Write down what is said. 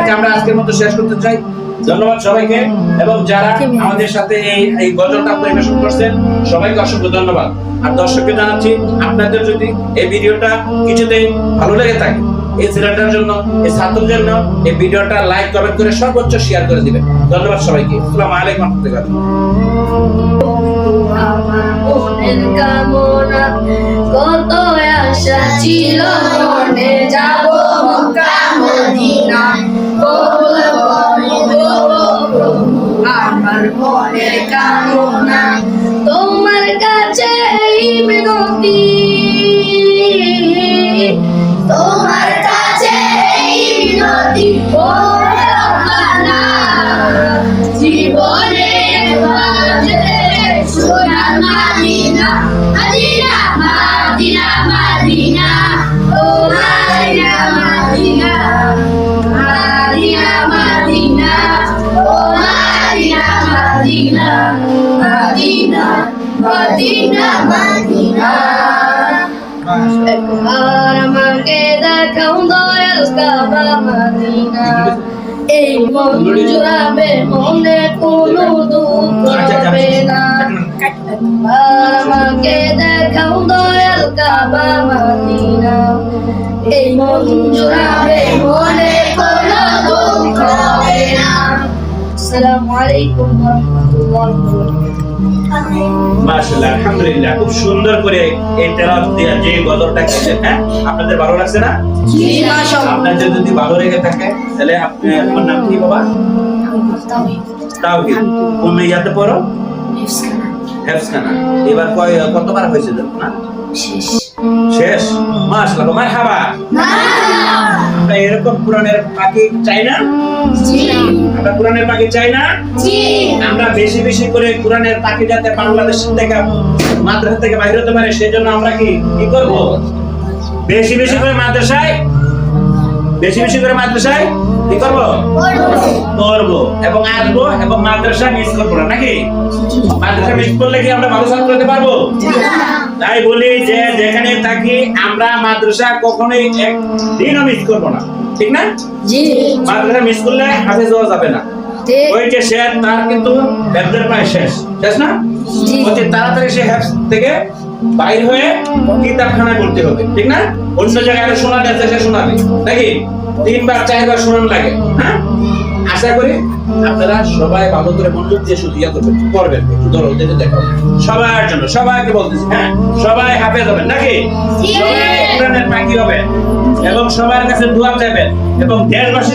আলোচনাকে আমরা আজকের মতো শেষ করতে চাই। ধন্যবাদ সবাইকে, এবং যারা আমাদের সাথে এই গজলটা পরিবেশন করছেন সবাইকে অসংখ্য ধন্যবাদ। আর দর্শককে জানাচ্ছি, আপনাদের যদি এই ভিডিওটা কিছুতেই ভালো লেগে থাকে, এই ছেলেটার জন্য, এই ছাত্রের জন্য এই ভিডিওটা লাইক কমেন্ট করে সর্বোচ্চ শেয়ার করে দিবেন। ধন্যবাদ সবাইকে। আসসালামু আলাইকুম ওয়া রাহমাতুল্লাহি কত আশা ছিল মনে যাব মক্কা মদিনা, আমার মনের কামনা তোমার কাছে এই মিনতি, তোমার কাছে এই মিনতি জীবনে সোনার মাদিনা, মাদিনা মাদিনা মাদিনা ও মাদিনা মাদিনা, মাদিনা মাদিনা ও মাদিনা মাদিনা, মাদিনা মাদিনা মাদিনা। একবার আমাকে দেখাও দয়াল কাবা মদিনা, এই মন জুড়াবে মনে কোনো দুঃখ হবে না। একবার আমাকে দেখাও দয়াল কাবা মদিনা, এই মন জুড়াবে মনে কোনো দুঃখ হবে না। আসসালামু আলাইকুম ওয়া রাহমাতুল্লাহি ওয়া বারাকাতুহু। মাশাআল্লাহ, আলহামদুলিল্লাহ, খুব সুন্দর করে এই তেলাওয়াত দিয়ে যে গজলটা গেয়েছেন, হ্যাঁ, আপনাদের ভালো লাগছে না? জি মাশাআল্লাহ। আপনাদের যদি ভালো লেগে থাকে তাহলে আপনার নাম কি বাবা? তাওহীদ। কোন ইয়াতে পড়ো? হেফসখানা। এবার কতবার হয়েছে না? শেষ। মাশাআল্লাহ, মারহাবা। আমরা এরকম কোরআনের পাখি চাই না? জি। আমরা কোরআনের পাখি চাই না? জি। আমরা বেশি বেশি করে কোরআনের পাখি যাতে বাংলাদেশ থেকে, মাদ্রাসা থেকে বাইরে হতে পারে, সেজন্য আমরা কি করব? বেশি বেশি করে মাদ্রাসায় কি করব? করব এবং আসবো, এবং মাদ্রাসা মিস করবো না, নাকি? মাদ্রাসা মিস করলে কি আমরা ভালো ছাত্র হতে পারবো? তাই বলি যে যেখানে থাকি আমরা মাদ্রাসা কখনোই একদিনও মিস করবো না, ঠিক না? জি। মাদ্রাসা মিস করলে হাফেজ হওয়া যাবে না। ওই যে শেষ, তার কিন্তু হেফজের প্রায় শেষ না? অতি তাড়াতাড়ি সে হেফজ থেকে বাইর হয়ে কিতাবখানা করতে হবে, ঠিক না? অন্য জায়গায় শোনা যাচ্ছে, সে শোনাবে, নাকি? 3 বার 4 বার শোনানো লাগে, হ্যাঁ? আশা করি আপনারা সবাই ভালো করে মনোযোগ দিয়ে শুধু করবেন। একটু ধরো, দেখো, সবার জন্য, সবাইকে বলতেছি, হ্যাঁ, সবাই হাফেজ হবেন, নাকি? সবাই কোরআনের পাখি হবেন, এবং সবার কাছে দোয়া চাইবেন, এবং দেশবাসী